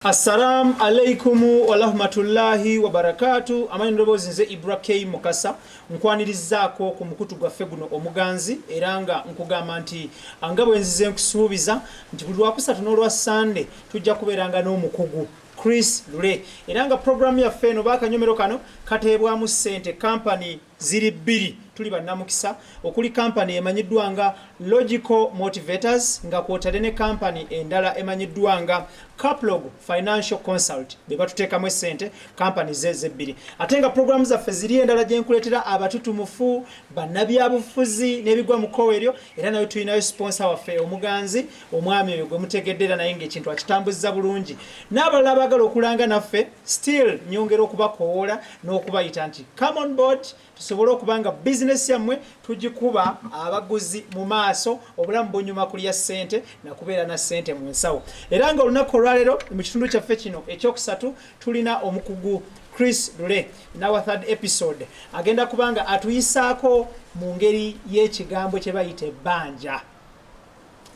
Assalamu alaikum wa rahmatullahi wa barakatuh. Amani ndobozi nze Ibrahim Mukasa nkwanirizzaako ku mukutu gwaffe guno omuganzi era nga nkugamba nti angabo enzize nkusuubiza nti buli lwakusatu n'olwa Sunday tujja kubeeranga n'omukugu Chris Lule era nga programu yaffe eno baakanyomero kano kateebwamu ssente company ziri bbiri tuli bannamukisa okuli company emanyiddwa nga Logical Motivators nga kwotadde ne company endala emanyiddwa nga Caplog Financial Consult be batuteekamu essente company zebbiri ate nga programu zaffe ziri endala gye nkuleetera abatutumufu bannabyabufuzi n'ebigwa mu kkowe eryo era nayo tulinayo sponsor waffe omuganzi omwami oyo gwe mutegedde era naye ng'ekintu akitambuzza bulungi n'abalala abaagala okulanga naffe still nyongera okubakoola n'okubayita nti come on board tusobole okuba nga bizinesi yammwe tugikuba abaguzi mu maaso obulamu bunyuma kulya ssente nakubeera na ssente mu nsawo era nga olunaku olwaleero mu kitundu kyaffe kino ekyokusatu tulina omukugu Chris Lule nawa third episode agenda kubanga atuyisaako mu ngeri y'ekigambo kye bayita ebbanja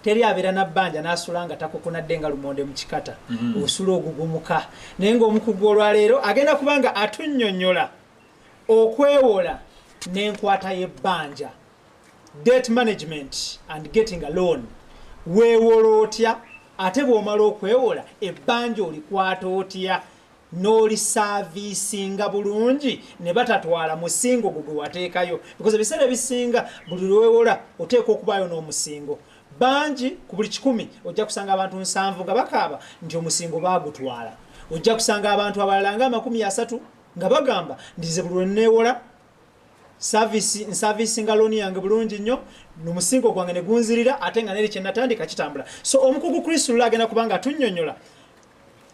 teri abeera nabbanja n'asula nga takukunadde nga lumonde mu kikata osula ogugumuka naye ng'omukugu olwaleero agenda kubanga atunnyonnyola okwewola n'enkwata y'ebbanja debt management and getting a loan weewola otya ate bw'omala okwewola ebbanja olikwata otya n'olisaaviisinga bulungi ne batatwala musingo gwe gwe wateekayo because ebiseera ebisinga buli lwewola oteeka okubaayo n'omusingo bangi ku buli 100 ojja kusanga abantu 7 nga bakaaba nti omusingo baagutwala ojja kusanga abantu abalala nga 30 nga bagamba ndize buli lwe neewola service nga loan yange bulungi nnyo n'omusingo gwange ne gunzirira ate nga neri kye natandika kitambula so omukugu Chris Lule agenda kubanga atunnyonnyola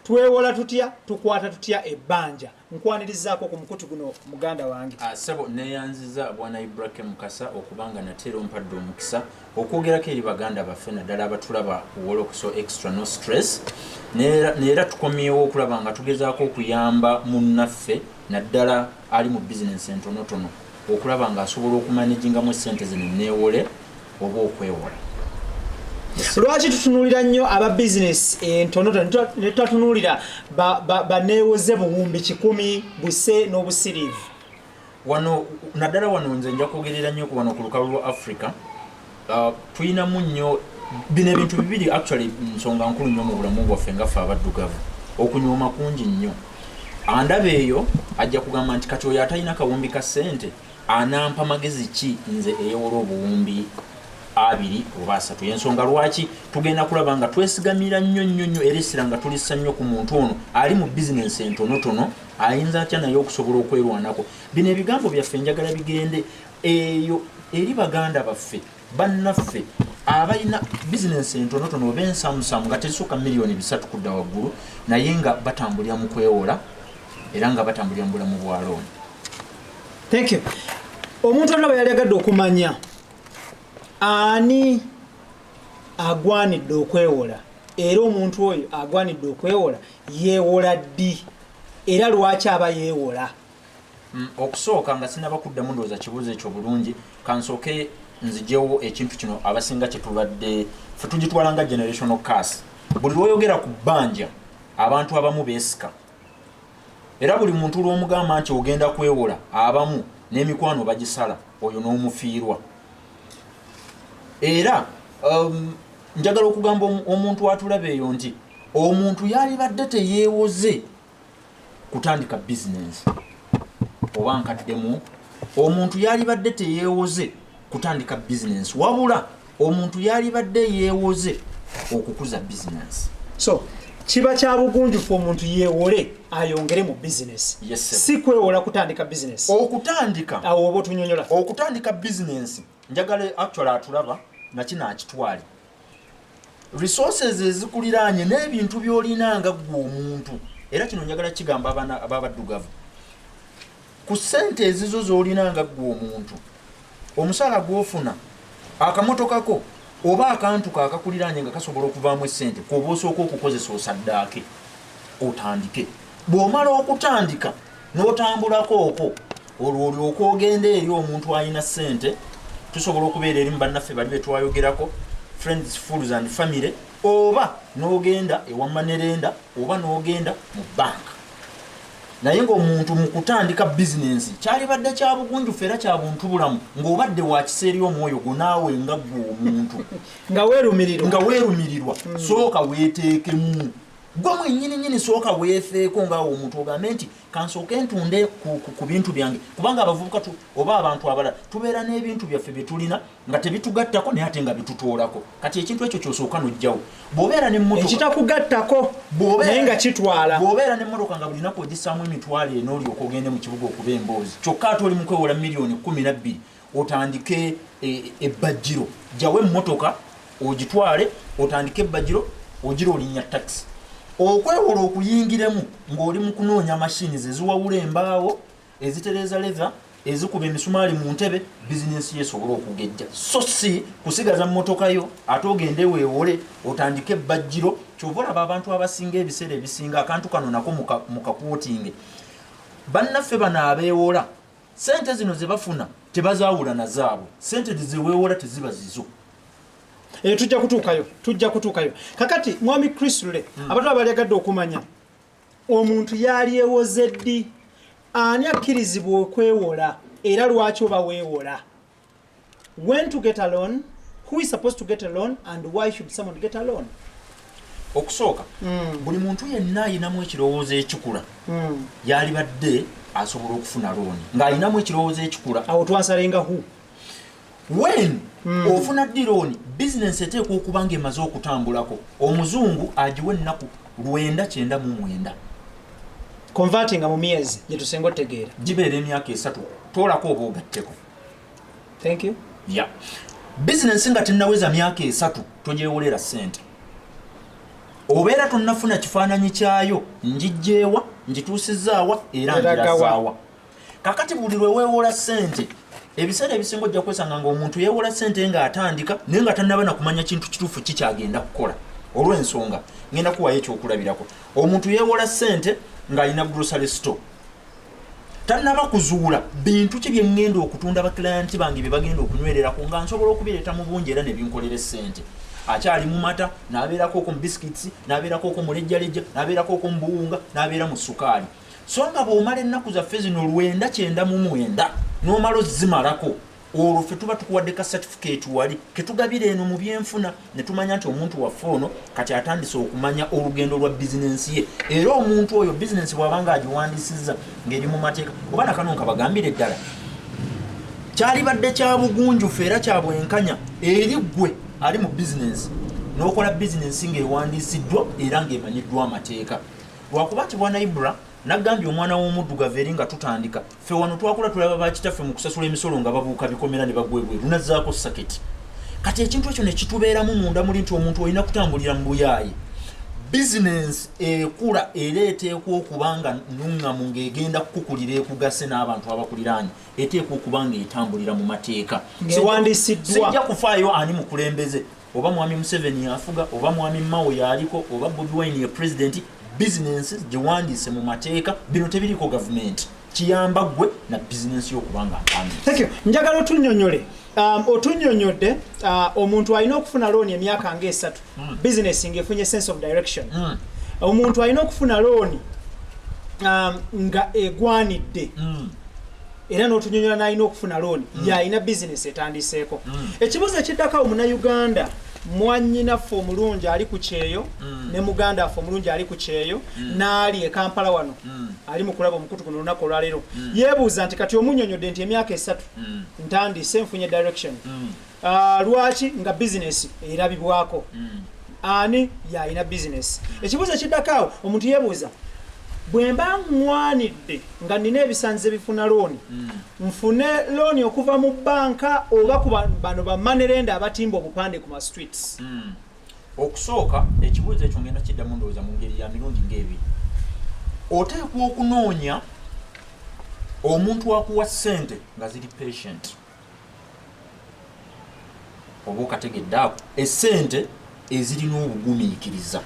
twewola tutya tukwata tutya ebbanja nkwanirizaako ku mukutu guno muganda wange sebo neyanziza bwana Ibrahim Mukasa okubanga natera ompadde omukisa okwogerako eri baganda baffe naddala abatulaba wolokuso extra no stress neera tukomyewo okulaba nga tugezaako okuyamba munnaffe naddala ali mu bizinesi entonotono okulaba nga asobola okumanagingamu essente zino neewole oba okwewola lwaki tutunuulira nnyo aba bizinesi entonotono ne tutatunuulira baneewoze buwumbi 10 buse n'obusiriivu wano naddala wano nze nja kwogerera nnyo ku wano ku lukalu lwa Africa tulinamu nnyo bino ebintu bibiri actually nsonga nkulu nnyo mu bulamu bwaffe ngaffe abaddugavu okunyooma kungi nnyo andaba eyo ajja kugamba nti kati oyo atalina kawumbi ka ssente anampa magezi ki nze eyewola obuwumbi 2 oba 3 y'ensonga lwaki tugenda kulaba nga twesigamira nnyo era essira nga tulissa nnyo ku muntu ono ali mu bizinesi entonotono ayinza atya naye okusobola okwerwanako bino ebigambo byaffe njagala bigende eyo eri baganda baffe bannaffe abalina bizinesi entonotono oba ensamusamu nga tesooka miliyoni 3 kudda waggulu naye nga batambulira mu kwewola era nga batambulira mu bulamu bwa looni. Thank you. Omuntu olaba yali agadde okumanya ani agwanidde okwewola era omuntu oyo agwanidde okwewola yeewola ddi era lwaki aba yeewola okusooka nga sinaba kuddamu ndowooza kibuuzo ekyo bulungi kansooke nzijewo ekintu kino abasinga kyetulwadde fe tugitwala nga generational curse buli lwoyogera ku bbanja abantu abamu beesika era buli muntu lw'omugamba nti ogenda kwewola abamu n'emikwano bagisala oyo n'omufiirwa era njagala okugamba omuntu atulaba eyo nti omuntu yalibadde teyeewoze kutandika bizinesi oba nkaddemu omuntu yalibadde teyeewoze kutandika bizinesi wabula omuntu yalibadde yeewoze okukuza bizinesi so kiba kya bugunjufu omuntu yeewole ayongere mu bizinesi si kwewola kutandika bizinesi okutandika awo oba otunyonyola okutandika bizinesi njagala actually atulaba nakino akitwale resources ezikuliraanye n'ebintu by'olinanga gwe omuntu era kino njagala kigamba abaana ababaddugavu ku ssente ezizo z'olinanga gwe omuntu omusaala gw'ofuna akamotokako oba akantu kaakakuliraanye nga kasobola okuvaamu essente kwoba osooka okukozesa osaddaake otandike bw'omala okutandika n'otambulako okwo olwo olyoka ogenda eri omuntu alina ssente tusobola okubeera eri mu bannaffe bali betwayogerako friends fools and family oba n'ogenda ewa manerenda oba n'ogenda mu banka. Naye ng'omuntu mu kutandika bizinensi kyalibadde kya bugunjufu era kya buntu bulamu ng'obadde wa kiseeri omwoyo gwo naawe nga ggwe omuntu nga weerumirirwa sooka weeteekemu gwe mwennyini sooka weefeeko ngaawo omuntu ogambe nti kansooke ntunde ku bintu byange kubanga abavubuka oba abantu abalala tubeera n'ebintu byaffe bye tulina nga tebitugattako naye ate nga bitutoolako kati ekintu ekyo kyosooka n'ojjawo bw'obeera n'emmotoka ekitakugattako naye nga kitwala bw'obeera n'emmotoka nga bulinako ogissaamu emitwalo eno olyoka ogende mu kibuga okuba emboozi kyokka ate oli mu kwewola miliyoni 12 otandike ebbajjiro jjawo emmotoka ogitwale otandike ebbajjiro ogira olinnya taxi okwewola okuyingiremu ng'oli mu kunoonya mashini eziwawula embaawo ezitereeza leather ezikuba emisumaali mu ntebe bizinensi yesobola okugejja so si kusigaza mmotoka yo ate ogende weewole otandike ebbajjiro kyova olaba abantu abasinga ebiseera ebisinga akantu kano nako mu kakwotinge bannaffe bano abeewola sente zino ze bafuna tebazaawula na zaabwe sente zeweewola teziba zizo. Tujja kutuukayo kakati mwami Krisule abantu abaliagadde okumanya omuntu yali ewoze ddi ani akkirizibwa okwewola era lwaki oba weewola when to get a loan, who is supposed to get a loan and why should someone get a loan? Okusooka buli muntu yenna ayinamu ekirowoozo ekikula yalibadde asobola okufuna looni ng'ayinamu ekirowoozo ekikula awo twansalenga hu when ofuna ddi looni bizinensi eteekwa okuba nga emaze okutambulako omuzungu agiwa ennaku 999 converting mu myezi gye tusenga otegeera gibeera emyaka 3 toolako oba ogatteko. Thank you. Yeah. Bizinensi nga tennaweza myaka 3 togyewolera ssente obeera tonnafuna kifaananyi kyayo njijjeewa njituusizaawa era ngirazaawa kakati buli lwe weewola ssente ebiseera ebisinga ojja kwesanga ng'omuntu yeewola ssente ng'atandika naye nga tannaba na kumanya kintu kituufu kikyagenda kukola olw'ensonga ngenda kuwayo ekyokulabirako omuntu yeewola ssente ng'alina grocery store tannaba kuzuula bintu ki bye ŋŋenda okutunda bakilayanti bange bye bagenda okunywererako nga nsobola okubireeta mu bungi era ne binkolera ssente akyali mu mata n'abeerako oko mu bisikitsi n'abeerako oko mu lejjalejja n'abeerako oko mu buwunga n'abeera mu sukaali so nga bw'omala ennaku zaffe zino 999 n'omala ozimalako olwo ffe tuba tukuwadde ka certificate wali ketugabira eno mu byenfuna ne tumanya nti omuntu waffe ono kati atandise okumanya olugendo lwa bizinensi ye era omuntu oyo bizinensi bw'abanga agiwandiisizza ng'eri mu mateeka oba nakano nkabagambire ddala kyalibadde kya bugunjufu era kya bwenkanya eri ggwe ali mu bizinensi n'okola bizinensi ng'ewandiisiddwa era ng'emanyiddwa amateeka lwakuba nti bwana Ibra nagambye omwana w'omuddugavu eri nga tutandika ffe wano twakula tulaba bakitaffe mu kusasula emisolo nga babuuka bikomera ne bagwebweru nazzaako saketi kati ekintu ekyo ne kitubeeramu munda muli nti omuntu olina kutambulira mu buyaayi bizinensi ekula era eteekwa okuba nga nnuŋŋamu ng'egenda kukukulira ekugase n'abantu abakuliraanye eteekwa okuba nga etambulira mu mateeka sijja kufaayo ani mukulembeze oba mwami Museveni yafuga oba mwami Mao yaliko oba Bobi Wine ye president business giwandiise mu mateeka bino tebiriko government kiyamba gwe na business y'okubanga mpambi. Thank you. Njagala otunnyonnyole otunnyonnyodde omuntu alina okufuna looni emyaka nga 3 business ng'efunye sense of direction omuntu alina okufuna looni nga egwanidde era n'otunnyonnyola n'alina okufuna looni y'alina business etandiseeko ekibuuzo ekiddako Munnayuganda mwannyinaffe omulungi ali ku kyeyo ne muganda affe omulungi ali ku kyeyo n'ali e Kampala wano ali mu kulaba omukutu guno olunaku olwaleero yeebuuza nti kati omunnyonnyodde nti emyaka 3 ntandise nfunye direction lwaki nga bizinesi erabibwako ani y'alina bizinesi ekibuuzo ekiddako awo omuntu yeebuuza bwe mba ŋŋwanidde nga nina ebisanyizo bifuna looni nfune looni okuva mu banka oba ku bano bamanerenda abatimba obupande ku ma streets okusooka ekibuuzo ekyo ngenda kiddamu ndowooza mu ngeri ya mirundi ng'ebiri oteekwa okunoonya omuntu akuwa ssente nga ziri patient oba okategedde ako essente ezirina obugumiikiriza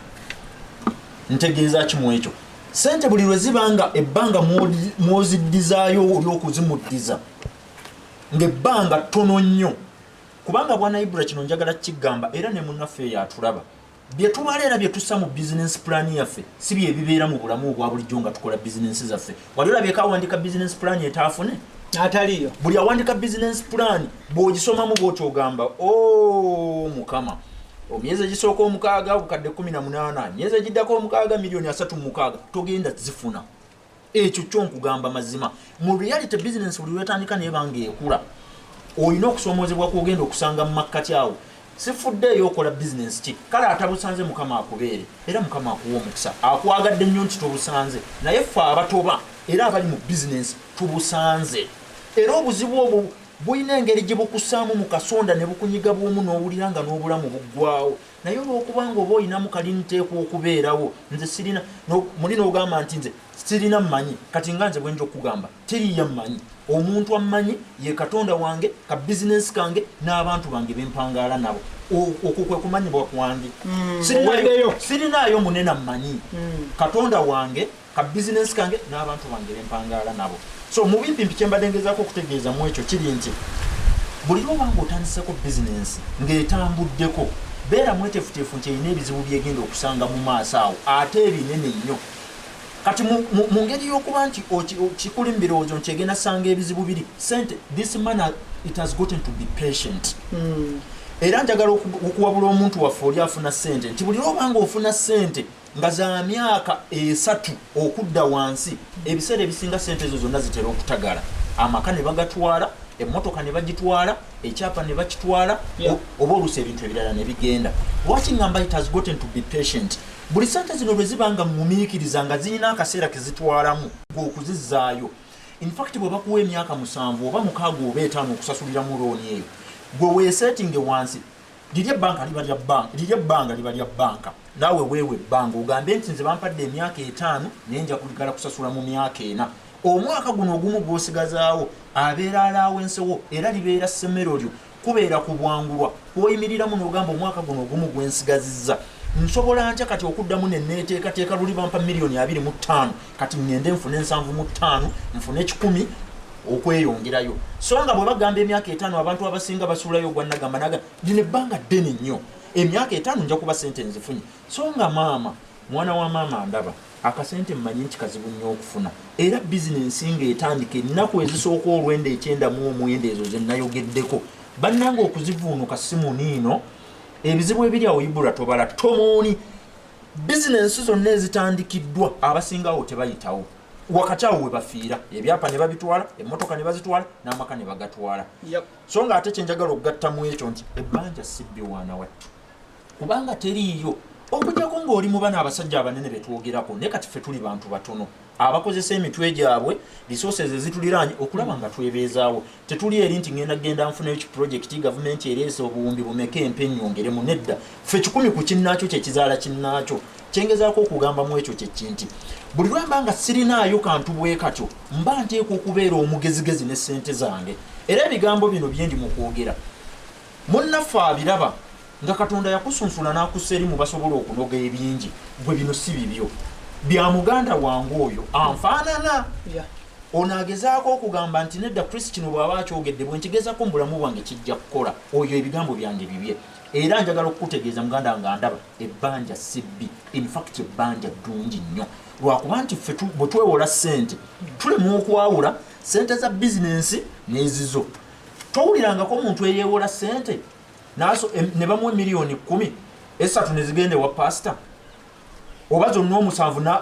ntegeeza kimu ekyo sente buli lwe zibanga ebbanga mwoziddizaayo oli okuzimuddiza ng'ebbanga ttono nnyo kubanga bwana Ibra kino njagala kigamba era ne munnaffe yatulaba bye tubalera bye tussa mu business plan yaffe si bye bibeera mu bulamu obwa bulijjo nga tukola business zaffe wali olabye awandika business plan etaafune ataliyo buli awandika business plan bw'ogisomamu bw'okyogamba mukama omyezi egisooka omukaaga obukadde 18 myezi egiddako omukaaga miliyoni 3 togenda zifuna ekyo kyonkugamba mazima mu reality business buli lwetandika nebanga ekula olina okusomoozebwa kwogenda okusanga mu makkati awo sifuddeeyo okola business ki kale atabusanze mukama akubeere era mukama akuwa omukisa akwagadde nnyo nti tobusanze naye ffe abatoba era abali mu business tubusanze era obuzibu obwo bulina engeri gye bukusaamu mu kasonda ne bukunyiga bw'omu n'owulira nga n'obulamu buggwawo naye olwokubanga oba olinamu kaliniteekwa okubeerawo nze sirina muli n'ogamba nti nze sirina mmanyi kati nga nze bwenja okugamba teriya mmanyi omuntu ammanyi ye katonda wange ka bizinesi kange n'abantu bange bempangaala nabo okwo kwe kumanyibwa kwange sirinaayo munene mmanyi katonda wange ka bizinesi kange n'abantu bange bempangaala nabo so mu bimpimpi kyembadde ngezaako okutegeeza mu ekyo kiri nti buli lwobanga otandiseko bizinesi ng'etambuddeko beera mwetefutefu nti erina ebizibu byegenda okusanga mu maaso awo ate ebinene nnyo kati mu ngeri y'okuba nti kikuli mu birowoozo nti egenda sanga ebizibu biri sente this man it has gotten to be patient era njagala okuwabula omuntu waffe oli afuna sente nti buli lwobanga ofuna sente nga za myaka 3 okudda wansi ebiseera ebisinga sente ezo zonna zitera okutagala amaka ne bagatwala emmotoka ne bagitwala ekyapa ne bakitwala oba oluusi ebintu ebirala ne bigenda lwaki ngamba it has gotten to be patient buli sente zino lwe zibanga mumiikiriza nga zirina akaseera ke zitwalamu okuzizaayo in fact bwe bakuwa emyaka 7 oba 6 oba 5 okusasulira mu looni eyo gwe weesetinge wansi lirya ebbanga liba lya banka naawe weewe ebbanga ogambe nti nze bampadde emyaka 5 naye nja kuligala kusasula mu myaka 4 omwaka guno ogumu gw'osigazaawo abeera alaawensewo era libeera ssemmero lyo kubeera kubwangulwa kwoyimiriramu n'ogamba omwaka guno ogumu gwensigazizza nsobola ntya kati okuddamu neneeteekateeka luli bampa miliyoni 25 kati ngende nfune 75 nfune 10 okweyongerayo so nga bwe bagamba emyaka 5 abantu abasinga basulayo gwannagamba lino ebbanga ddene nnyo emyaka 5 nja kuba sente nzifunye so nga maama mwana wa maama ndaba akasente mmanyi nti kazibu nnyo okufuna era bizinensi ng'etandika ennaku ezisooka olwenda 9 ezo ze nayogeddeko bannanga okuzivuunuka simuniino ebizibu ebiri awo ibula tobala tomooni bizinensi zonna ezitandikiddwa abasingawo tebayitawo wakati awo we bafiira ebyapa ne babitwala emmotoka ne bazitwala n'amaka ne bagatwala so nga ate kyenjagala okugattamu ekyo nti ebbanja sibbi waana wattu kubanga teriiyo okujjako ng'oli mu bana abasajja abanene betwogerako naye kati ffe tuli bantu batono abakozesa emitwe gyabwe resources ezituliraanye okulaba nga twebeezaawo tetuli eri nti genda nfunayo kiprojekiti gavumenti ereese obuwumbi bumeka empennyongeremu nedda ffe 10 ku kinnaakyo kyekizaala kinnaakyo kyengezaako okugamba mu ekyo kyekinti buli lwemba nga sirinaayo kantu bwe katyo mba nteekwa okubeera omugezigezi ne ssente zange era ebigambo bino byendi mu kwogera munnaffe abiraba nga katonda yakusunsula n'akussa eri mu basobola okunoga ebingi gwe bino si bibyo bya muganda wange oyo anfaanana ono agezaako okugamba nti nedda Chris kino bw'aba akyogedde bwe nkigezako mu bulamu bwange kijja kukola oyo ebigambo byange bibye era njagala okukutegeeza muganda nga ndaba ebbanja sibbi in fact ebbanja ddungi nnyo lwakuba nti ffe bwe twewola ssente tulemu okwawula ssente za bizinensi n'ezizo towulirangako omuntu eyeewola ssente ne bamuwa miliyoni 10 esatu ne zigende wa pasita oba zonna 7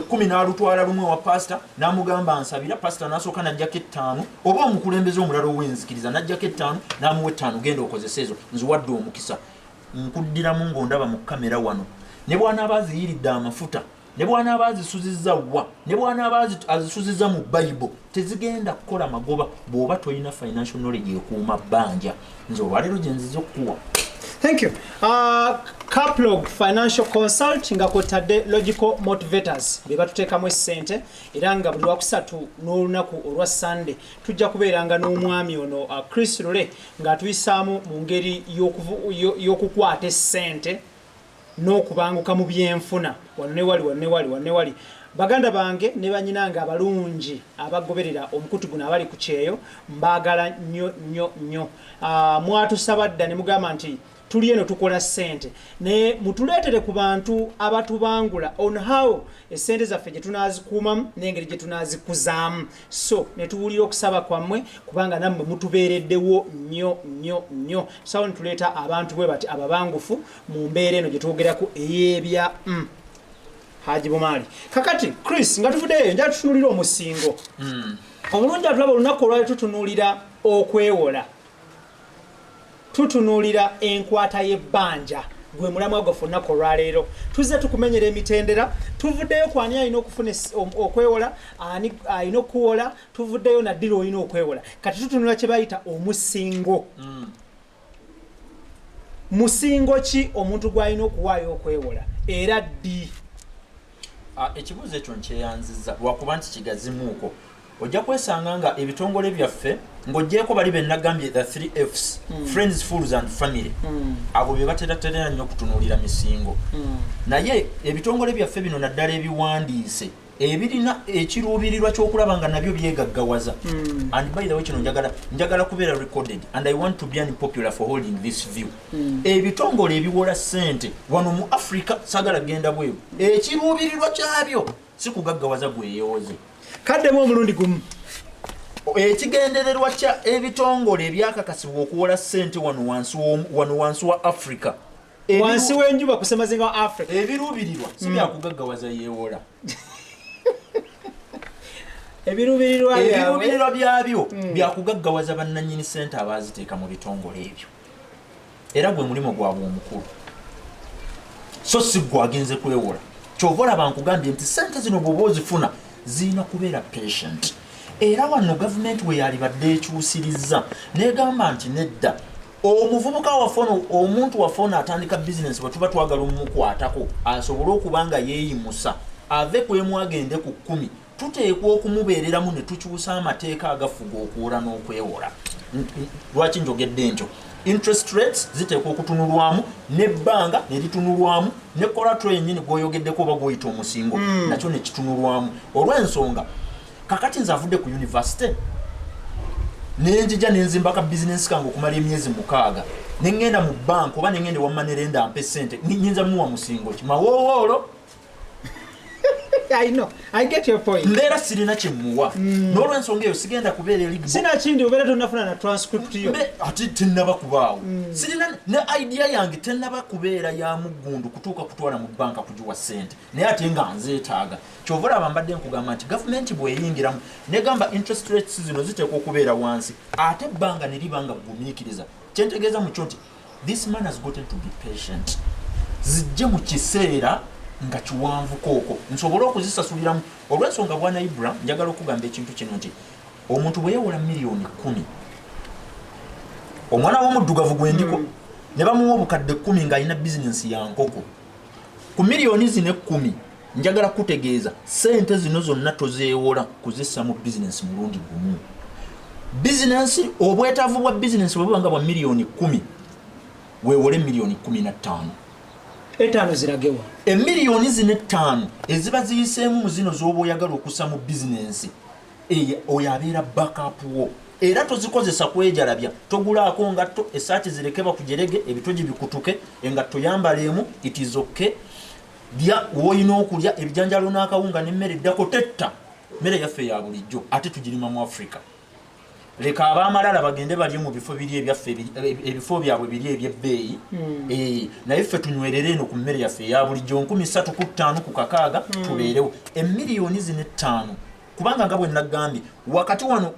10 n'alutwala lumwe wa pasita n'amugamba ansabira pasita n'asooka n'ajjako 5 oba omukulembeze omulala ow'enzikiriza n'ajjako 5 n'amuwa 5 genda okozesa ezo nziwadde omukisa nkuddiramu ng'ondaba mu kamera wano ne bw'anaaba aziyiridde amafuta ne bw'anaaba azisuzizza wa ne bw'anaaba azisuzizza mu bayibuli tezigenda kukola magoba bw'oba toyina financial knowledge ekuuma bbanja nze olwaleero gye nziza okukuwa. Thank you. Caplog Financial Consult nga kwotadde Logical Motivators be batuteekamu essente era nga buli lwakusatu n'olunaku olwa Sunday tujja kubeeranga n'omwami ono Chris Lule ng'atuyisaamu mu ngeri y'okukwata essente n'okubanguka mu byenfuna wano ne wali baganda bange ne banyinanga abalungi abagoberera omukutu guno abali ku kyeyo mbaagala nnyo. Mwatusaba dda ne mugamba nti tuli eno tukola ssente ne mutuleetere ku bantu abatubangula on how essente zaffe gye tunaazikuumamu n'engeri gye tunaazikuzaamu so ne tuwulira okusaba kwammwe kubanga nammwe mutubeereddewo nnyo sawa ne tuleeta abantu bwe bati ababangufu mu mbeera eno gye twogerako ey'ebya Haji Bumali. Kakati Chris nga tuvuddeyo njala tutunulira omusingo. Omulungi atulaba olunaku olwali tutunulira okwewola. Tutunulira enkwata y'ebbanja gwe mulamwa gwe olunaku olwaleero. Tuzze tukumenyera emitendera tuvuddeyo ku ani alina okufuna okwewola ani alina okuwola tuvuddeyo na ddiro olina okwewola. Kati tutunula kye bayita omusingo. Musingo ki omuntu gw'alina okuwaayo okwewola era ddi? Ekibuuzo ekyo nkyeyanziza lwakuba nti kigazimuuko ojja kwesanga nga ebitongole byaffe ng'oggyeko bali be nagambye the 3 Fs friends fools and family abo bye bateraterera nnyo okutunuulira misingo naye ebitongole byaffe bino naddala ebiwandiise ebirina ekiruubirirwa ky'okulaba nga nabyo byegaggawaza and by the way kino njagala kubeera recorded and I want to be unpopular for holding this view ebitongole ebiwola ssente wano mu Africa sagala genda bweru ekiruubirirwa kyabyo si kugaggawaza gweyewoze kaddemu omulundi gumu ekigendererwa kya ebitongole ebyakakasibwa okuwola ssente wano wansi wa Africa wansi w'enjuba kusemazinga wa Africa ebiruubirirwa si byakugaggawaza yeewola ebiruubirirwa byabyo byakugaggawaza bannannyini ssente abaaziteeka mu bitongole ebyo era gwe mulimo gwabwe omukulu so si gwagenze kwewola kyova olaba nkugambye nti ssente zino bw'oba ozifuna zirina kubeera patient era wano gavumenti we yalibadde ekyusirizza negamba nti nedda omuvubuka waffe omuntu waffe ono atandika bizinensi bwe tuba twagala omukwatako asobole okuba nga yeeyimusa ave ku emu agende ku 10 tuteekwa okumubeereramu ne tukyusa amateeka agafuga okuwola n'okwewola lwaki njogedde ntyo interest rates ziteekwa okutunulwamu n'ebbanga ne litunulwamu ne collateral yennyini gw'oyogeddeko oba gw'oyita omusingo nakyo ne kitunulwamu olw'ensonga kakati nze avudde ku university nenjija nenzimbaka bizinensi kange okumala emyezi 6 nengenda mu bank oba nengenda wammanerenda ampe ssente nyinza muwa musingo ki mawowoolo I know. I get your point. Ndera sirina kyemuwa. N'olw'ensonga eyo sigenda kubeera eri sina kindi obeera tonnafuna na transcript yo. Ate tennaba kubaawo. Sirina ne idea yange tennaba kubeera ya muggundu kutuuka kutwala mu banka kugiwa ssente. Naye ate nga nzeetaaga. Kyova olaba mbadde nkugamba nti gavumenti bw'eyingiramu negamba interest rates zino ziteekwa okubeera wansi. Ate ebbanga ne liba nga gumiikiriza. Kyentegeeza mu kyo nti this man has gotten to be patient. Zijje mu kiseera nga kiwanvu kooko nsobola okuzisasuliramu olw'ensonga bwana Ibra njagala okugamba ekintu kino nti omuntu bwe yeewola miliyoni 10 omwana w'omuddugavu gwendiko ne bamuwa obukadde 10 ng'alina bizinensi ya nkoko ku miliyoni zino 10 njagala kutegeeza ssente zino zonna tozeewola kuzissa mu bizinensi mulundi gumu bizinensi obwetaavu bwa bizinensi bwe buba nga bwa miliyoni 10 weewole miliyoni 15 etaano ziragewa emiliyoni zino 5 eziba ziyiseemu mu zino z'oba oyagala okussa mu bizinensi oyo abeera backup wo era tozikozesa kwejalabya togulaako ngatto essaati zireke bakujerege ebitogi bikutuke engatto yambaleemu it is okay lya woolina okulya ebijanjalo n'akawunga n'emmere eddako tetta mmere yaffe ya bulijjo ate tugirima mu Africa leka ab'amalala bagende bali mu bifo biri ebyaffe ebifo byabwe biri ebyebbeeyi naye ffe tunywerere eno ku mmere yaffe ya bulijjo 3.5 ku kakaaga tubeerewo emiliyoni zino 5 kubanga nga bwe nagambye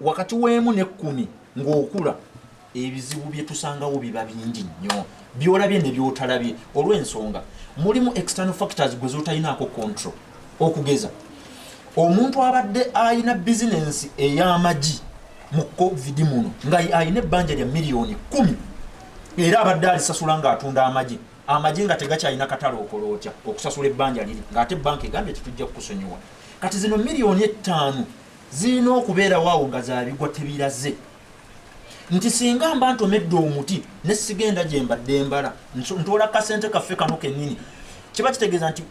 wakati w'emu ne 10 ng'okula ebizibu bye tusangawo biba bingi nnyo byolabye ne byotalabye olw'ensonga mulimu external factors gwe z'otalinaako control okugeza omuntu abadde ayina bizinensi ey'amagi mu COVID muno nga ayina ebbanja lya miliyoni 10 era abadde alisasula ng'atunda amagi nga tegakyalina katale okola otya okusasula ebbanja liri ng'ate banka egambye tetujja kukusonyiwa kati zino miliyoni 5 zirina okubeera waawo nga zaabigwa tebiraze nti singa mba ntomedde omuti ne sigenda gye mbadde mbala ntoola kasente kaffe kano kennyini kiba kitegeeza nti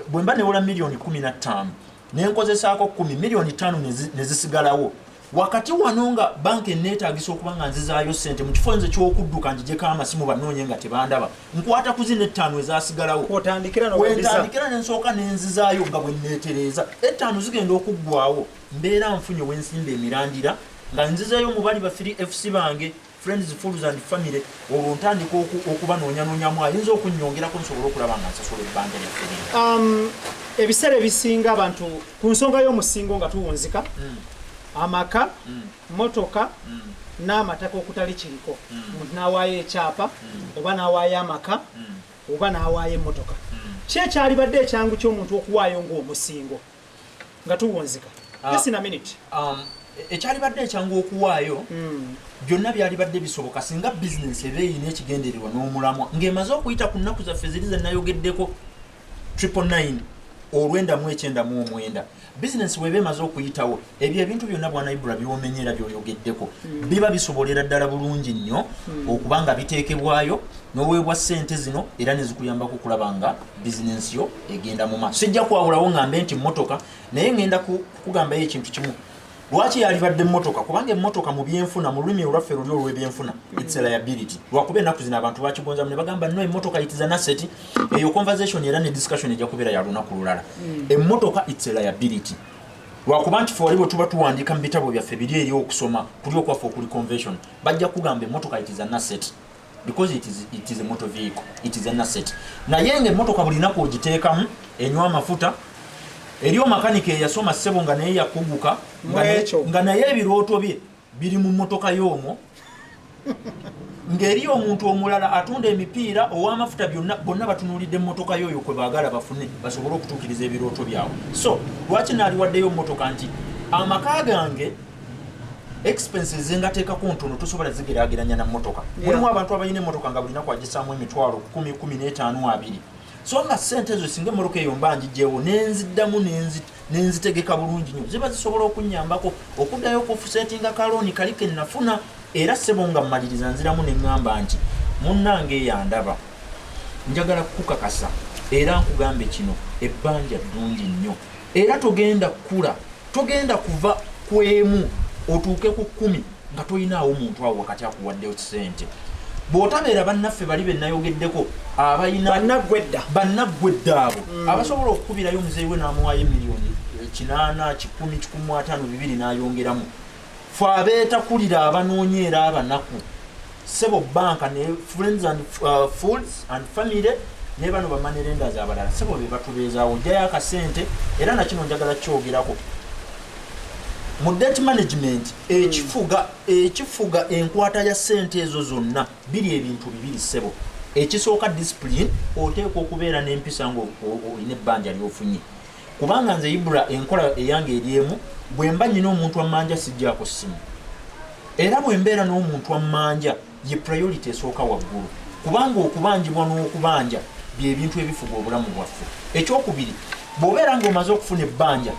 bwe mba newola miliyoni 15 ne nkozesaako 10 miliyoni 5 ne zisigalawo wakati wanonga banki neetaagisa okuba nga nzizaayo ssente mu kifo nze ky'okudduka njijeko amasimu banoonye nga tebandaba nkwata ku zino 5 ezaasigalawo wentandikira nensooka nenzizaayo nga bwe neetereeza 5 zigenda okuggwawo mbeera nfunye wensimba emirandira nga nzizaayo mu bali ba 3FC bange friends fools and family olwo ntandika okubanoonyanonyamu ayinza okunnyongerako nsobola okulaba nga nsasula ebbanja lyaffe ebiseera ebisinga abantu ku nsonga y'omusingo nga tuwunzika amaka motoka n'amataka okutali kiriko omuntu n'awaayo ekyapa oba n'awaayo amaka oba n'awaayo emmotoka ki ekyalibadde ekyangu ky'omuntu okuwaayo ng'omusingo nga tuwunzika just in a minute ekyalibadde ekyangu okuwaayo byonna byalibadde bisoboka singa bizinensi eba eyina ekigendererwa n'omulamwa ng'emaze okuyita ku nnaku zaffe ziri ze nayogeddeko 999 999 bizinensi weba emaze okuyitawo ebyo ebintu byonna bwana Ibra byomenyera byoyogeddeko biba bisobolera ddala bulungi nnyo okuba nga biteekebwayo n'oweebwa ssente zino era ne zikuyambako okulaba nga bizinensi yo egenda mu maaso sijja kwawulawo ngambe nti mmotoka naye ngenda kukugambayo ekintu kimu lwaki yalibadde emmotoka kubanga emmotoka mu byenfuna mu lulimi olwaffe luli olw'ebyenfuna it's a liability lwakuba ennaku zino abantu bakigonzamu ne bagamba no emmotoka it is an asset eyo conversation era ne discussion ejja kubeera ya lunaku lulala emmotoka it's a liability lwakuba nti fe wali bwe tuba tuwandiika mu bitabo byaffe biri eri okusoma kuli okwaffe okuli convention bajja kugamba emmotoka it is an asset because it is a motor vehicle it is an asset naye ng'emmotoka buli naku ogiteekamu enywa amafuta eriyo makanika eyasoma ssebo nga naye yakuguka nga naye ebirooto bye biri mu mmotoka y'omwo ng'eriyo omuntu omulala atunda emipiira ow'amafuta bonna batunuulidde emmotoka y'oyo kwe baagala bafune basobole okutuukiriza ebirooto byabwe so lwaki naaliwaddeyo mmotoka nti amaka gange expenses zengateekako ntono tosobola zigeraageranya na mmotoka mulimu abantu abalina emmotoka nga bulina kwagisaamu emitwalo 10-15 so nga ssente ezo singa emmotoka eyo mba njigyewo nenziddamu nenzitegeka bulungi nnyo ziba zisobola okunnyambako okuddayo okufusetinga kalooni kali ke nnafuna era ssebo nga mmaliriza nziramu ne ŋŋamba nti munnange eyandaba njagala kukakasa era nkugambe kino ebbanja ddungi nnyo era togenda kkula togenda kuva ku emu otuuke ku 10 nga toyinaawo muntu awo wakati akuwaddeyo ssente bw'otabeera bannaffe bali be nayogeddeko abayina bannaggwedda abo abasobola okukubirayo omuzeeyi we n'amuwaayo miliyoni 8 10 15 2 n'ayongeramu fe abeetakulira abanoonye era abanaku ssebo banka ne friends and fools and family ne bano bamanerendazi abalala ssebo be batubeezaawo ojjayo akasente era nakino njagala kyogerako mu debt management ekifuga enkwata ya ssente ezo zonna biri ebintu bibiri ssebo ekisooka discipline oteekwa okubeera n'empisa ng'olina ebbanja ly'ofunye kubanga nze Ibra enkola eyange eryemu bwe mba nyina omuntu ammanja sijjaako ssimu era bwe mbeera n'omuntu ammanja ye priority esooka waggulu kubanga okubanjibwa n'okubanja byebintu ebifuga obulamu bwaffe ekyokubiri bw'obeera ng'omaze okufuna ebbanja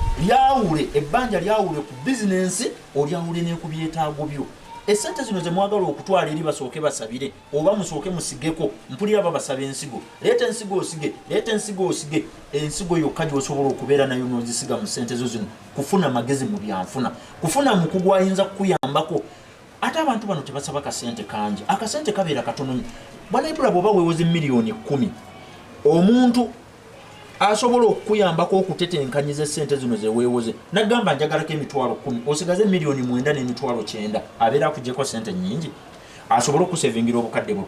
lyawule ku bizinensi olyawule ne ku byetaago byo essente zino ze mwagala okutwala eri basooke basabire oba musooke musigeko mpulira babasaba ensigo leeta ensigo osige ensigo yokka gy'osobola okubeera nayo n'ozisiga mu ssente zo zino kufuna magezi mu byanfuna kufuna mukugu ayinza kukuyambako ate abantu bano tebasaba kasente kangi akasente kabeera katono nnyo bwana Ibra bw'oba weewoze miliyoni 10 omuntu asobola okukuyambako okutetenkanyiza essente zino ze weewoze nagamba njagalako emitwalo 10 osigaze miliyoni 9 n'emitwalo 9 abeera akugyeko ssente nnyingi asobola okusevingira obukadde bwe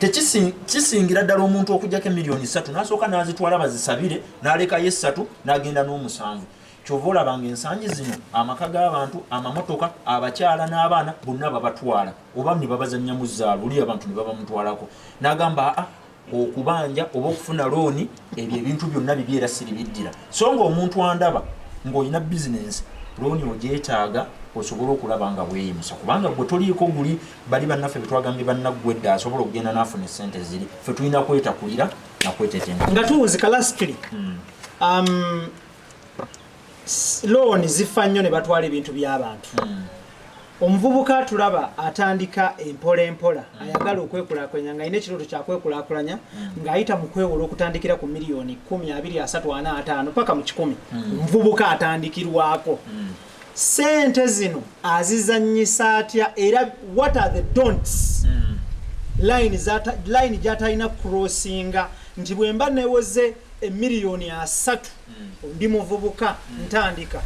10 kisingira ddala omuntu okugyako miliyoni 3 n'asooka n'azitwala bazisabire n'alekayo 3 n'agenda n'7 kyova olabanga ensangi zino amaka g'abantu amamotoka abakyala n'abaana bonna babatwala oba ne babazannya mu zzaalo oli abantu ne babamutwalako n'agamba okubanja oba okufuna looni ebyo ebintu byonna bibi era siribiddira so ng'omuntu andaba ng'olina bizinensi looni ogyetaaga osobola okulaba nga weeyimusa kubanga gwe toliiko guli bali bannaffe betwagambye bannaggwedda asobola okugenda n'afuna essente ziri ffe tulina kwetakulira nakwetetenga nga tuwunzika lastly looni zifa nnyo ne batwala ebintu by'abantu omuvubuka tulaba atandika empola ayagala okwekulaakulanya nga alina ekirooto kyakwekulaakulanya ng'ayita mu kwewola okutandikira ku miliyoni 10, 20, 30, 40, 5 paka mu 100 omuvubuka atandikirwako sente zino azizanyisa atya era what are the don'ts line gy'atalina crossinga nti bwe mba newoze $1,300,000 ndi muvubuka ntandika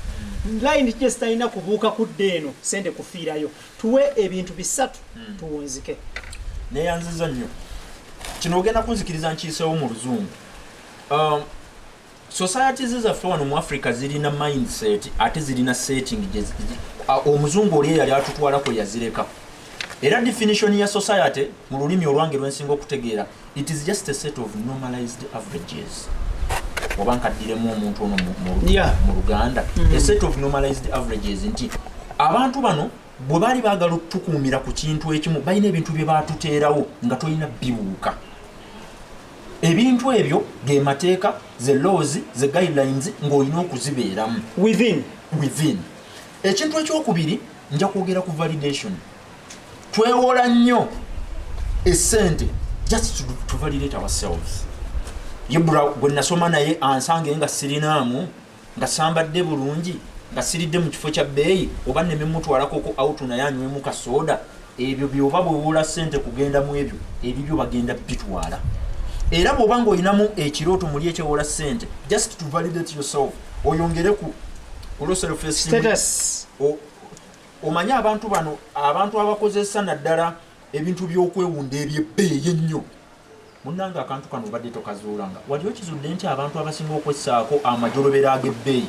line gye sitalina kubuuka kudde eno sente kufiirayo tuwe ebintu bisatu tuwunzike neyanziza nnyo kino ogenda kunzikiriza nkiisewo mu luzungu societies zaffe wano mu Africa zirina mindset ate zirina setting omuzungu oli yali atutwalako yazireka era definition ya society mu lulimi olwange lwensinga okutegeera it is just a set of normalized averages oba nkaddiremu omuntu ono mu Luganda a set of normalized averages nti abantu bano bwe bali baagala okutukuumira ku kintu ekimu balina ebintu bye baatuteerawo nga tolina bibuuka ebintu ebyo ge mateeka ze laws ze guidelines ng'olina okuzibeeramu within ekintu ekyokubiri nja kwogera ku validation twewola nnyo essente just to validate ourselves Yebra gwe nasoma naye ansange nga sirinaamu nga sambadde bulungi nga siridde mu kifo kya bbeeyi oba nememutwalako ko out naye anywemu kasoda ebyo byoba bwewola ssente kugenda mu ebyo ebyo bagenda bitwala era bw'oba ng'olinamu ekirooto muli ekyewola ssente just to validate yourself oyongere ku status omanye abantu bano abantu abakozesa naddala ebintu by'okwewunda ebyebbeeyi ennyo munnanga akantu kano obadde tokazuulanga wali okizudde nti abantu abasinga okwessaako amajolobera ag'ebbeeyi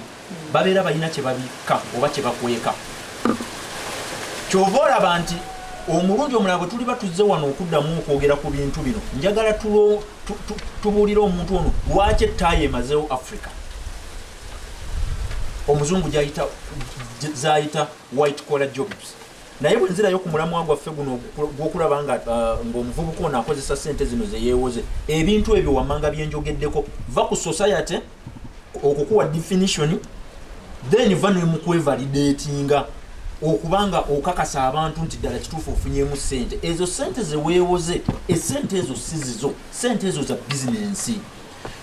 babeera balina kye babikka oba kye bakweka kyova olaba nti omulundi omulala bwe tuli batuzze wano okuddamu okwogera ku bintu bino njagala tubuulire omuntu ono lwaki ettaayi emazeewo Africa omuzungu zayita white collar jobs naye bwe nzirayo ku mulamwa gwaffe guno gw'okulaba ng'omuvubuka ono akozesa ssente zino ze yeewoze ebintu ebyo wammanga byenjogeddeko va ku society okukuwa definition then va nemukwevaliddatinga okubanga okakasa abantu nti ddala kituufu ofunyeemu ssente ezo ssente ze weewoze essente ezo si zizo ssente ezo za bizinensi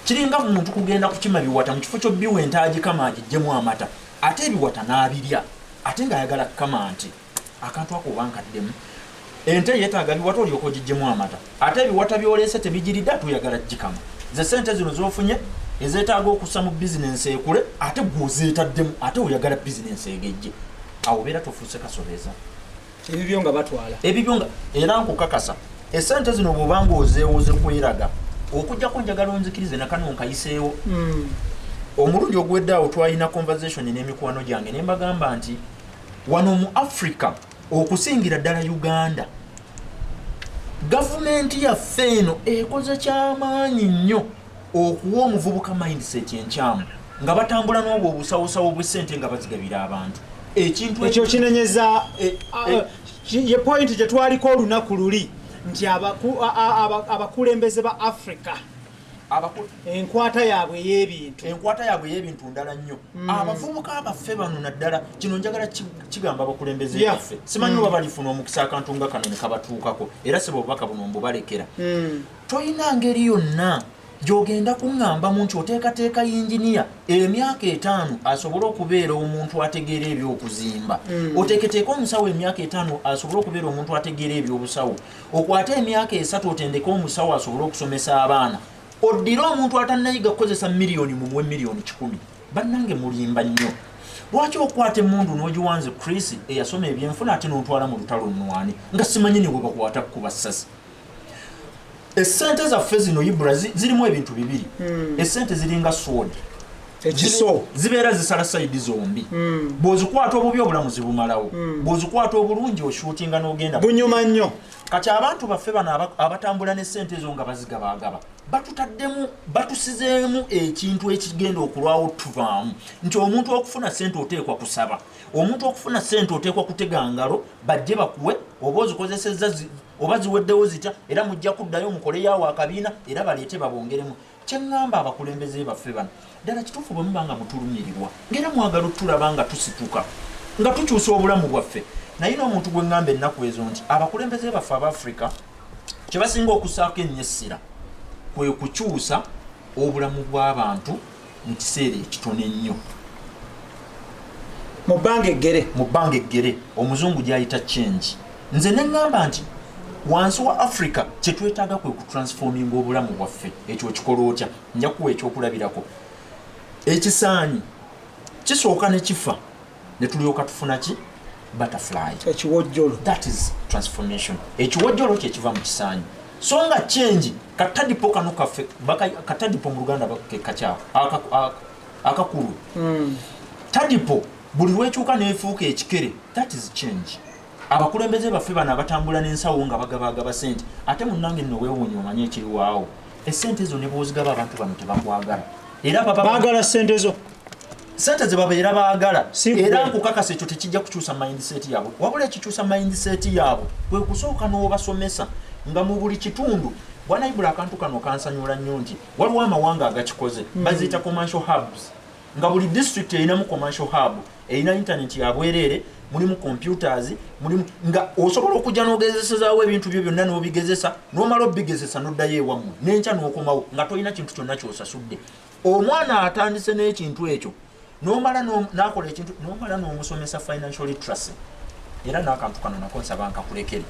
kiringa muntu kugenda kukima biwata mu kifo ky'obbiwa entaagi kama agiggyemu amata ate ebiwata n'abirya ate ng'ayagala kama nti akantu ako oba nkaddemu ente yeetaaga biwata olyoka ogiggyemu amata ate ebiwata byoleese tebigiridde ate oyagala gikama ze ssente zino z'ofunye ezeetaaga okussa mu bizinensi ekule ate gw'ozeetaddemu ate oyagala bizinensi egejje awo obeera tofuuse kasobeza ebibyo nga batwala ebibyo nga era nkukakasa essente zino bw'obanga ozeewoze kweraga okujjako njagala onzikirize nakano nkayiseewo omulundi ogwedde awo twalina conversation n'emikwano gyange ne mbagamba nti wano mu Africa okusingira ddala Uganda gavumenti yaffe eno ekoze kyamaanyi nnyo okuwa omuvubuka mindset enkyamu nga batambula n'obwo obusawosawo bw'essente nga bazigabira abantu ekintu ekyo kinenyeza ye point gye twaliko olunaku luli nti abakulembeze ba Africa enkwata yaabwe y'ebintu ndala nnyo abavubuka abaffe bano naddala kino njagala kigamba abakulembeze baffe simanyi oba balifuna omukisa akantu nga kano ne kabatuukako era sebo obubaka buno mbubalekera toyina ngeri yonna gy'ogenda kuŋŋambamu nti oteekateeka yinginiya emyaka 5 asobole okubeera omuntu ategeera ebyokuzimba oteeketeeka omusawo emyaka 5 asobole okubeera omuntu ategeera ebyobusawo okwate emyaka 3 otendeka omusawo asobole okusomesa abaana oddira omuntu atannayiga kukozesa miliyoni mu miliyoni 10 bannange mulimba nnyo lwaki okwata emmundu n'ogiwanze Chris eyasoma ebyenfuna ate n'otwala mu lutalo nnwani nga simanyi ne bwe bakwata kuba ssasi essente zaffe zino Ibra zirimu ebintu bibiri essente ziringa sword ekiso zibeera zisala sayidi zombi bw'ozikwata obubi obulamu zibumalawo bw'ozikwata obulungi oshuutinga n'ogenda bunyuma nnyo kati abantu baffe bano abatambula n'essente ezo nga bazigabaagaba batusizeemu ekintu ekigenda okulwawo tuvaamu nti omuntu okufuna ssente oteekwa kusaba omuntu okufuna ssente oteekwa kutega ngalo bajje bakuwe oba ozikozesezza oba ziweddewo zitya era mujja kuddayo mukole yaawo akabiina era baleete babongeremu kyeŋŋamba abakulembeze baffe bano ddala kituufu bwe muba nga mutulumirirwa ng'era mwagala otulaba nga tusituka nga tukyusa obulamu bwaffe naye n'omuntu gwe ŋŋamba ennaku ezo nti abakulembeze baffe aba Africa kye basinga okussaako ennyo essira kwe kukyusa obulamu bw'abantu mu kiseera ekitono ennyo mu bbanga eggere omuzungu gyayita change. Nze ne ŋŋamba nti wansi wa Africa kye twetaaga kwe kutransforminga obulamu bwaffe. Ekyo kikola otya? Nja kuwa ekyokulabirako. Ekisaanyi kisooka ne kifa ne tulyoka tufuna ki? Butterfly. Ekiwojjolo. That is transformation. Ekiwojjolo kye kiva mu kisaanyi. So nga change katadipo kano kaffe katadipo mu Luganda bakekakya akakulu. Tadipo buli lwekyuka neefuuka ekikere. That is change. Abakulembeze baffe bano abatambula n'ensawo nga bagabagaba sente ate munnange nno weewuunya omanye ekiriwaawo. Essente ezo ne bw'ozigaba abantu bano tebakwagala. Era baagala sente zo. Sente ze babeera baagala. Era nkukakasa ekyo tekijja kukyusa mindset yaabwe. Wabula ekikyusa mindset yaabwe kwe kusooka n'obasomesa nga mu buli kitundu. Bwana Ibula akantu kano kansanyula nnyo nti waliwo amawanga agakikoze baziyita commercial hubs. Nga buli district erinamu commercial hub erina internet ya bwereere mulimu computers mulimu nga osobola okujja n'ogezesezaawo ebintu byo byonna n'obigezesa n'omala obigezesa n'oddayo ewammwe n'enkya n'okomawo nga tolina kintu kyonna ky'osasudde. Omwana atandise n'ekintu ekyo n'omala n'akola ekintu n'omala n'omusomesa financial literacy. Era n'akantu kano nako nsaba nkakulekere.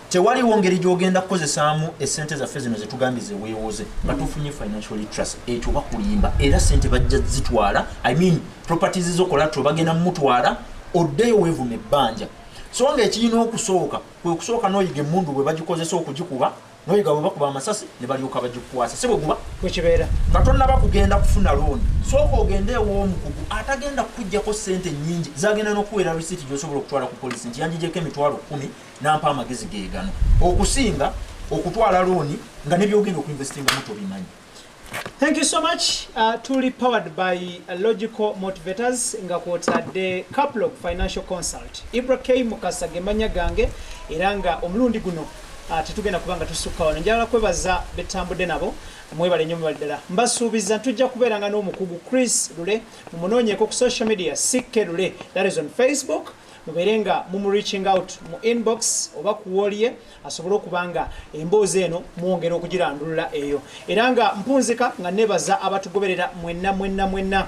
Tewaliwo ngeri gy'ogenda kukozesaamu essente zaffe zino zetugambye ze weewoze nga tufunye financial literacy. Ekyo bakulimba era sente bajja zitwala. I mean properties zo collateral bagenda mutwala oddeyo weevume ebbanja. So nga ekiyina okusooka kwe kusooka n'oyiga emmundu bwe bagikozesa okugikuba n'oyiga bwe bakuba amasasi ne balyoka bagikukwasa. Si bwe guba bwekibeera Katonda bakugenda kufuna looni. Sooka ogende ew'omukugu atagenda kujjako ssente nnyingi zagenda n'okuweera risiti gy'osobola okutwala ku polisi nti yanjijeko emitwalo 10 n'ampa amagezi geegano okusinga okutwala looni nga ne byogenda okuinvestinga mu tobimanyi. Thank you so much. Truly powered by Logical Motivators nga kwotadde Caplog Financial Consult. Ibra K Mukasa gemanya gange eranga omulundi guno tetugenda kubanga tusukkawo. Njagala kwebaza betambudde nabo mwebale nnyo mwebale mbasuubiza tujja kubeeranga n'omukugu Chris Lule mumunoonyeeko ku social media Sikke Lule, that is on Facebook. Muberenga mumu reaching out mu inbox oba kuwolye asobole okubanga emboozi eno muwongera okugirandulula eyo. Era nga mpunzika nga nebaza abatugoberera mwenna.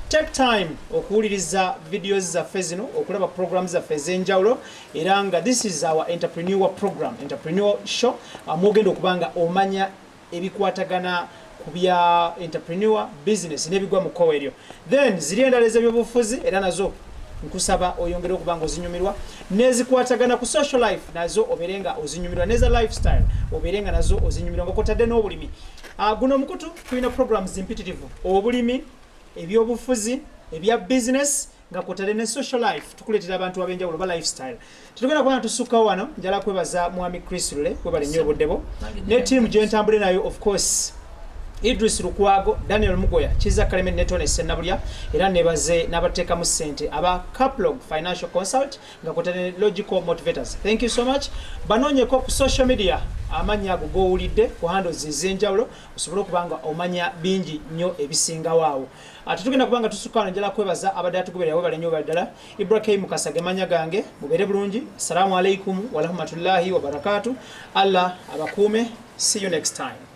Take time okuwuliriza videos zaffe zino okulaba programs zaffe ez'enjawulo era nga this is our entrepreneur program, entrepreneur show. Mwogenda okubanga omanya ebikwatagana ku bya entrepreneur business n'ebigwa mu kkowa eryo. Then ziri endala ez'ebyobufuzi era nazo nkusaba oyongere okubanga ozinyumirwa nezikwatagana ku social life nazo oberenga ozinyumirwa neza lifestyle oberenga nazo ozinyumirwa nga kotadde n'obulimi. Guno mukutu tulina programs impitirivu obulimi ebyobufuzi ebya business nga kotadde ne social life tukuleetera abantu abenjawulo ba lifestyle. Tetugenda kubanga tusukkawo wano njala kwebaza mwami Chris Lule webale nnyo obuddebo ne team gyentambule nayo of course Idris Lukwago, Daniel Mugoya, Chiza Kalemen Netone Senabulya, era nebaze n'abateeka mu ssente aba Caplog Financial Consult nga kotane Logical Motivators. Thank you so much. Banoonyeko ku social media amanya ago gowulidde ku handles ez'enjawulo osobola okubanga omanya bingi nnyo ebisingawo awo. Tetugenda kubanga tusukkawo njala kwebaza abadde atugoberera webale nnyo baddala. Ibrahim Mukasa gemanya gange mubeere bulungi. Assalamu alaikum wa rahmatullahi wa barakatuh. Allah abakuume. See you next time.